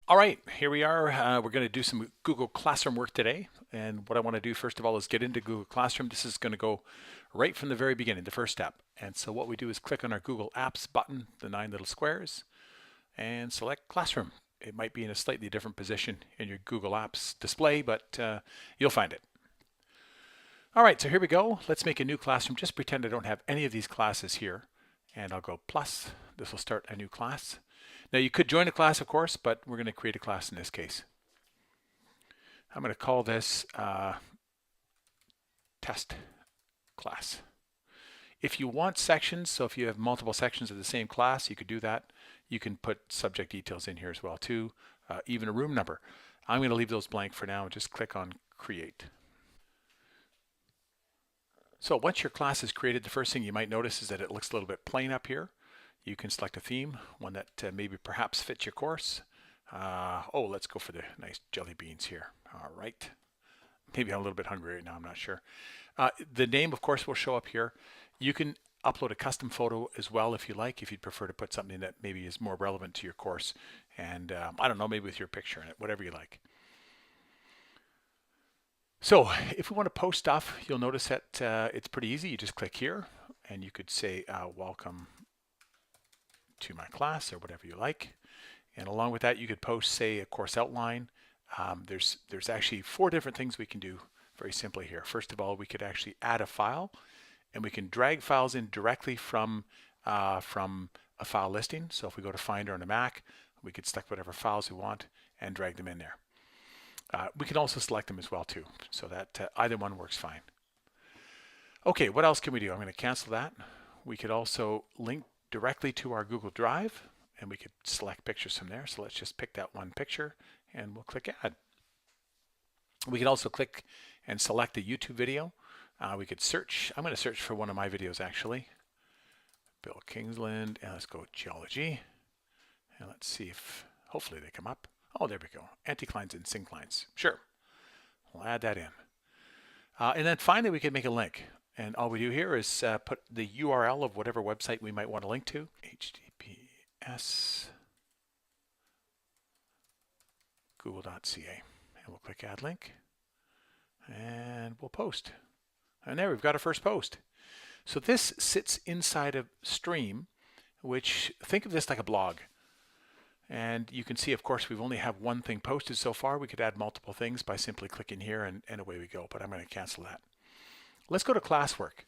All right, here we are. We're going to do some Google Classroom work today. And what I want to do first of all is get into Google Classroom. This is going to go right from the very beginning, the first step. And so what we do is click on our Google Apps button, the 9 little squares, and select Classroom. It might be in a slightly different position in your Google Apps display, but you'll find it. All right, so here we go. Let's make a new classroom. Just pretend I don't have any of these classes here. And I'll go plus. This will start a new class. Now you could join a class, of course, but we're going to create a class in this case. I'm going to call this test class. If you want sections, so if you have multiple sections of the same class, you could do that. You can put subject details in here as well too, even a room number. I'm going to leave those blank for now and just click on create. So once your class is created, the first thing you might notice is that it looks a little bit plain up here. You can select a theme, one that maybe perhaps fits your course. Let's go for the nice jelly beans here. All right. Maybe I'm a little bit hungry right now, I'm not sure. The name, of course, will show up here. You can upload a custom photo as well if you like, if you'd prefer to put something that maybe is more relevant to your course. And I don't know, maybe with your picture in it, whatever you like. So if we want to post stuff, you'll notice that it's pretty easy. You just click here and you could say welcome to my class or whatever you like. And along with that, you could post, say, a course outline. There's actually 4 different things we can do very simply here. First of all, we could actually add a file, and we can drag files in directly from a file listing. So if we go to Finder on a Mac, we could select whatever files we want and drag them in there. We can also select them as well too, so that either one works fine. Okay, what else can we do? I'm going to cancel that. We could also link directly to our Google Drive, and we could select pictures from there. So let's just pick that one picture and we'll click add. We could also click and select a YouTube video. We could search. I'm going to search for one of my videos actually. Bill Kingsland, and let's go geology. And let's see if hopefully they come up. Oh, there we go. Anticlines and synclines. Sure. We'll add that in. And then finally, we can make a link. And all we do here is put the URL of whatever website we might want to link to. https google.ca. And we'll click add link. And we'll post. And there we've got our first post. So this sits inside of Stream, which think of this like a blog. And you can see, of course, we've only have one thing posted so far. We could add multiple things by simply clicking here and away we go, but I'm going to cancel that. Let's go to classwork.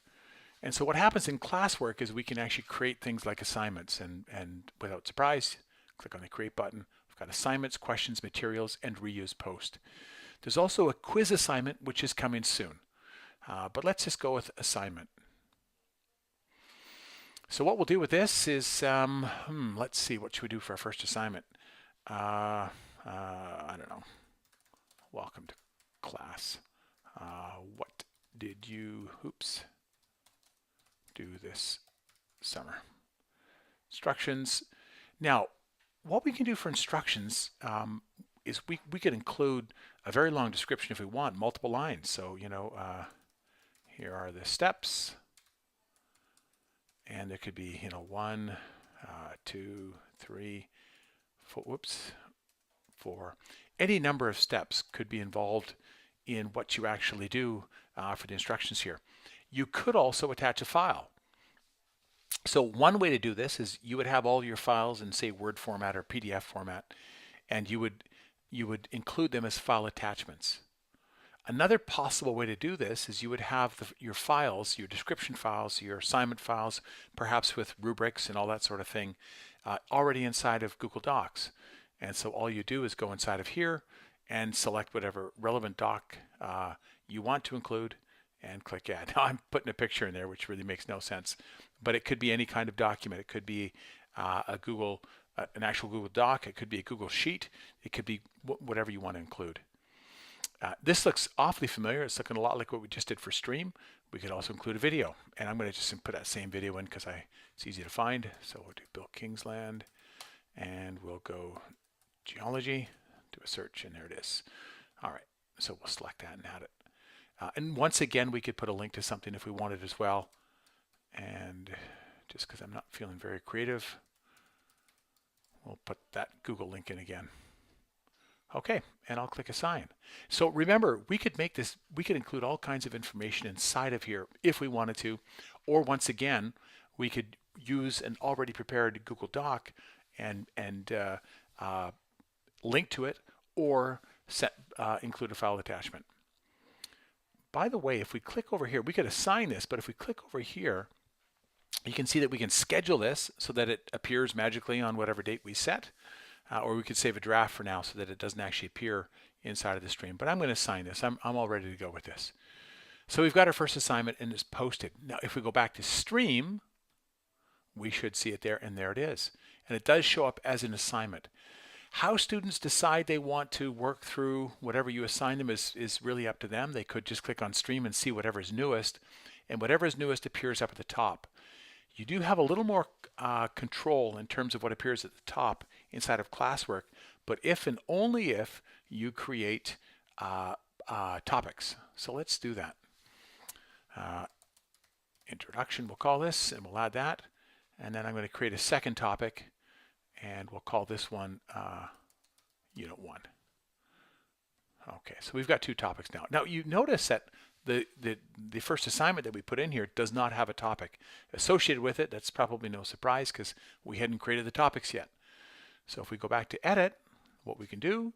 And so what happens in classwork is we can actually create things like assignments, and without surprise, click on the create button. We've got assignments, questions, materials, and reuse post. There's also a quiz assignment, which is coming soon. But let's just go with assignment. So what we'll do with this is, let's see, what should we do for our first assignment? I don't know. Welcome to class. What did you, do this summer? Instructions. Now, what we can do for instructions is we could include a very long description if we want, multiple lines. So, here are the steps. And there could be, 1, 2, 3, 4. Any number of steps could be involved in what you actually do for the instructions here. You could also attach a file. So one way to do this is you would have all your files in, say, Word format or PDF format, and you would include them as file attachments. Another possible way to do this is you would have your files, your description files, your assignment files, perhaps with rubrics and all that sort of thing, already inside of Google Docs. And so all you do is go inside of here and select whatever relevant doc you want to include and click add. Now I'm putting a picture in there, which really makes no sense, but it could be any kind of document. It could be an actual Google Doc. It could be a Google Sheet. It could be whatever you want to include. This looks awfully familiar. It's looking a lot like what we just did for Stream. We could also include a video, and I'm going to just put that same video in because it's easy to find. So we'll do Bill Kingsland, and we'll go geology, do a search, and there it is. All right, so we'll select that and add it. And once again, we could put a link to something if we wanted as well. And just because I'm not feeling very creative, we'll put that Google link in again. Okay, and I'll click assign. So remember, we could make this, we could include all kinds of information inside of here if we wanted to, or once again, we could use an already prepared Google Doc and link to it, or include a file attachment. By the way, if we click over here, we could assign this, but if we click over here, you can see that we can schedule this so that it appears magically on whatever date we set, or we could save a draft for now so that it doesn't actually appear inside of the stream. But I'm going to assign this. I'm all ready to go with this. So we've got our first assignment and it's posted. Now, if we go back to stream, we should see it there, and there it is. And it does show up as an assignment. How students decide they want to work through whatever you assign them is really up to them. They could just click on stream and see whatever is newest, and whatever is newest appears up at the top. You do have a little more control in terms of what appears at the top inside of classwork, but if and only if you create topics. So let's do that. Introduction, we'll call this, and we'll add that. And then I'm going to create a second topic, and we'll call this one Unit 1. Okay, so we've got two topics now. Now you notice that the first assignment that we put in here does not have a topic associated with it. That's probably no surprise because we hadn't created the topics yet. So if we go back to edit, what we can do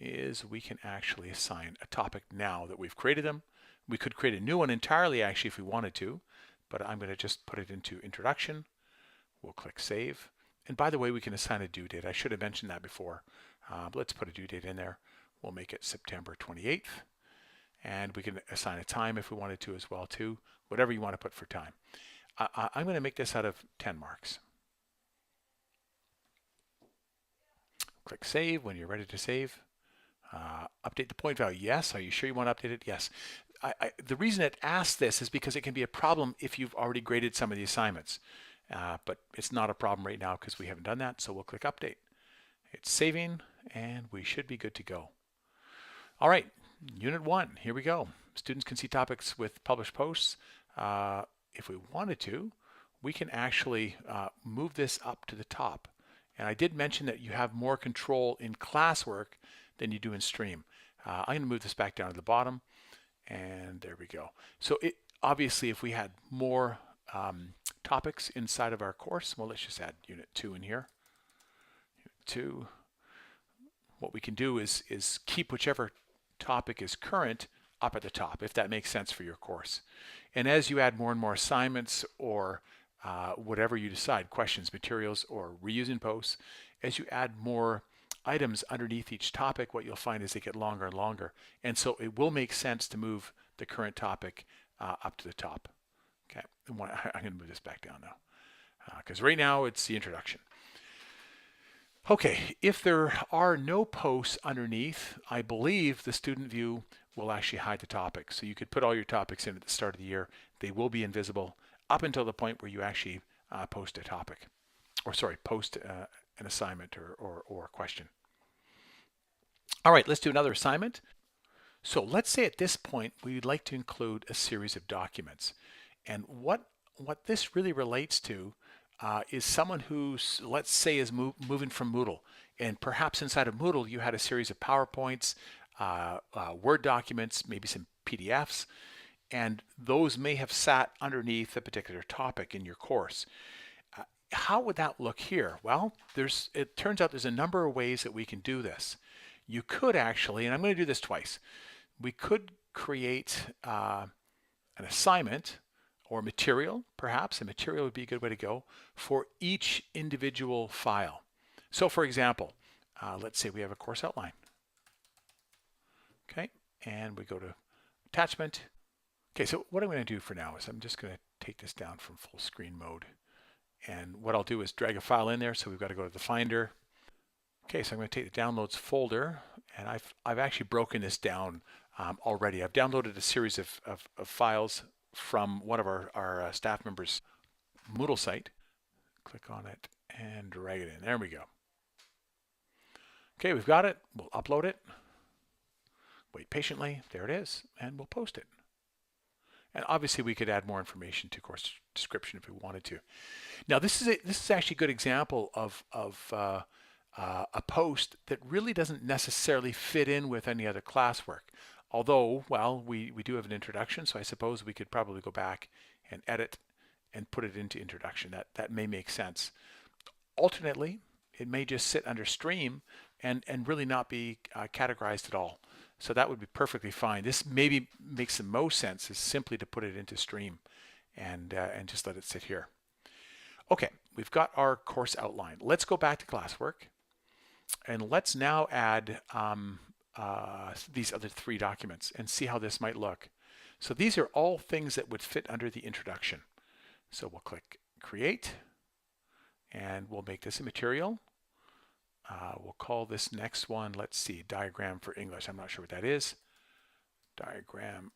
is we can actually assign a topic now that we've created them. We could create a new one entirely actually if we wanted to, but I'm going to just put it into introduction. We'll click save. And by the way, we can assign a due date. I should have mentioned that before. But let's put a due date in there. We'll make it September 28th. And we can assign a time if we wanted to as well too. Whatever you want to put for time. I'm going to make this out of 10 marks. Click save when you're ready to save. Update the point value. Yes. Are you sure you want to update it? Yes. The reason it asks this is because it can be a problem if you've already graded some of the assignments. But it's not a problem right now because we haven't done that, so we'll click update. It's saving, and we should be good to go. All right, Unit 1, here we go. Students can see topics with published posts. If we wanted to, we can actually move this up to the top. And I did mention that you have more control in classwork than you do in stream. I'm going to move this back down to the bottom, and there we go. So obviously, if we had more topics inside of our course, well, let's just add Unit 2 in here. Unit 2. What we can do is keep whichever topic is current up at the top, if that makes sense for your course. And as you add more and more assignments or whatever you decide, questions, materials, or reusing posts, as you add more items underneath each topic, what you'll find is they get longer and longer. And so it will make sense to move the current topic up to the top. Okay, I'm going to move this back down now because right now it's the introduction. Okay, if there are no posts underneath, I believe the student view will actually hide the topics. So you could put all your topics in at the start of the year. They will be invisible up until the point where you actually post a topic, or sorry, post an assignment or a question. All right, let's do another assignment. So let's say at this point we'd like to include a series of documents. And what this really relates to is someone who's, let's say, is moving from Moodle. And perhaps inside of Moodle, you had a series of PowerPoints, Word documents, maybe some PDFs, and those may have sat underneath a particular topic in your course. How would that look here? Well, it turns out there's a number of ways that we can do this. You could actually, and I'm going to do this twice, we could create an assignment or material, perhaps. A material would be a good way to go for each individual file. So for example, let's say we have a course outline. Okay, and we go to attachment. Okay, so what I'm going to do for now is I'm just going to take this down from full screen mode. And what I'll do is drag a file in there. So we've got to go to the Finder. Okay, so I'm going to take the Downloads folder, and I've actually broken this down already. I've downloaded a series of files from one of our staff members' Moodle site. Click on it and drag it in. There we go. Okay, we've got it. We'll upload it. Wait patiently. There it is, and we'll post it. And obviously, we could add more information to course description if we wanted to. Now, this is actually a good example of a post that really doesn't necessarily fit in with any other classwork. Although, well, we do have an introduction, so I suppose we could probably go back and edit and put it into introduction. That may make sense. Alternately, it may just sit under stream and really not be categorized at all. So that would be perfectly fine. This maybe makes the most sense is simply to put it into stream and just let it sit here. Okay, we've got our course outline. Let's go back to classwork and let's now add these other 3 documents and see how this might look. So these are all things that would fit under the introduction. So we'll click create and we'll make this a material. We'll call this next one, let's see, diagram for English. I'm not sure what that is. Diagram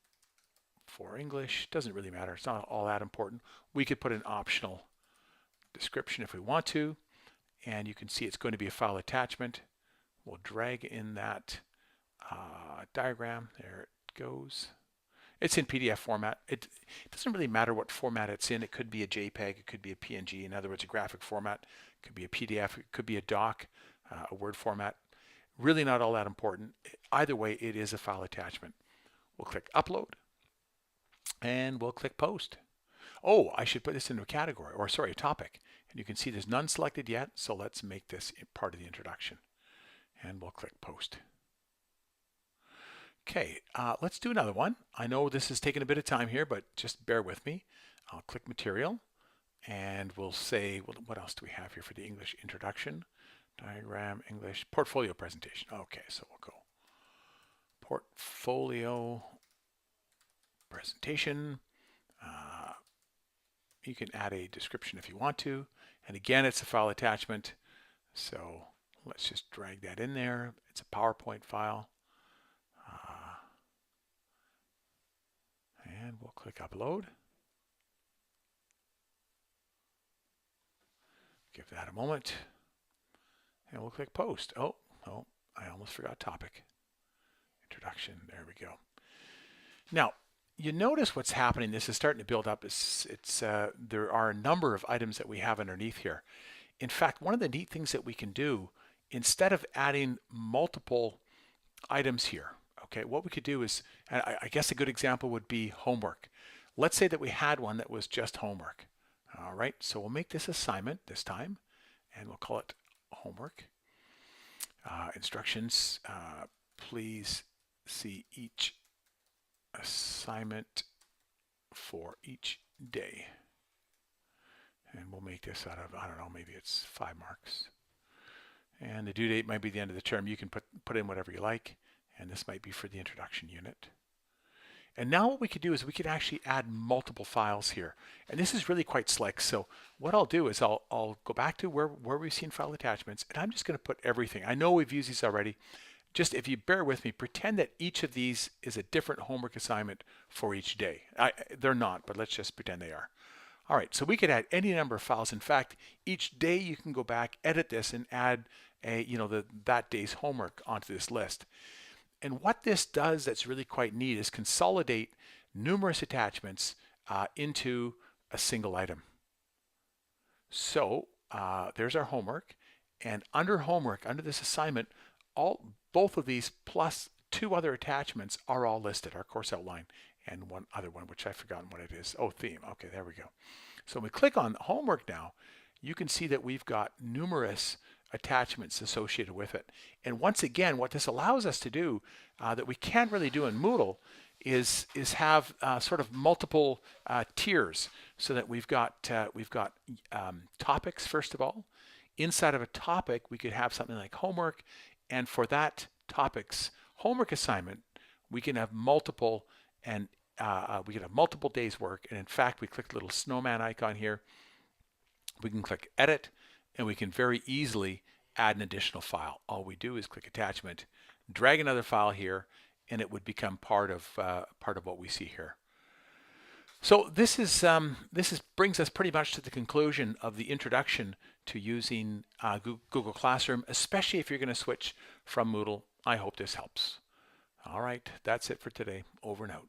for English. Doesn't really matter. It's not all that important. We could put an optional description if we want to. And you can see it's going to be a file attachment. We'll drag in that diagram. There it goes. It's in PDF format. It doesn't really matter what format it's in. It could be a JPEG. It could be a PNG. In other words, a graphic format. It could be a PDF. It could be a doc, a Word format. Really not all that important. Either way, it is a file attachment. We'll click upload and we'll click post. Oh, I should put this into a category, or sorry, a topic. And you can see there's none selected yet. So let's make this part of the introduction. And we'll click post. Okay, let's do another one. I know this is taking a bit of time here, but just bear with me. I'll click material and we'll say, well, what else do we have here for the English introduction? Diagram, English, portfolio presentation. Okay, so we'll go portfolio presentation. You can add a description if you want to. And again, it's a file attachment. So let's just drag that in there. It's a PowerPoint file. And we'll click upload. Give that a moment. And we'll click post. Oh, I almost forgot topic. Introduction. There we go. Now, you notice what's happening. This is starting to build up. There are a number of items that we have underneath here. In fact, one of the neat things that we can do, instead of adding multiple items here, okay, what we could do is, and I guess a good example would be homework. Let's say that we had one that was just homework. All right, so we'll make this assignment this time, and we'll call it homework. Instructions, please see each assignment for each day. And we'll make this out of, I don't know, maybe it's 5 marks. And the due date might be the end of the term. You can put in whatever you like. And this might be for the introduction unit. And now what we could do is we could actually add multiple files here. And this is really quite slick. So what I'll do is I'll go back to where we've seen file attachments, and I'm just going to put everything. I know we've used these already. Just if you bear with me, pretend that each of these is a different homework assignment for each day. They're not, but let's just pretend they are. All right, so we could add any number of files. In fact, each day you can go back, edit this, and add that day's homework onto this list. And what this does that's really quite neat is consolidate numerous attachments into a single item. So there's our homework. And under homework, under this assignment, both of these plus 2 other attachments are all listed, our course outline and one other one, which I've forgotten what it is. Oh, theme. Okay, there we go. So when we click on homework now, you can see that we've got numerous attachments associated with it. And once again, what this allows us to do that we can't really do in Moodle is have sort of multiple tiers, so that we've got topics first of all. Inside of a topic, we could have something like homework, and for that topic's homework assignment, we can have multiple, and we can have multiple days' work. And in fact, we click the little snowman icon here. We can click edit, and we can very easily add an additional file. All we do is click attachment, drag another file here, and it would become part of what we see here. So this brings us pretty much to the conclusion of the introduction to using Google Classroom, especially if you're going to switch from Moodle. I hope this helps. All right, that's it for today. Over and out.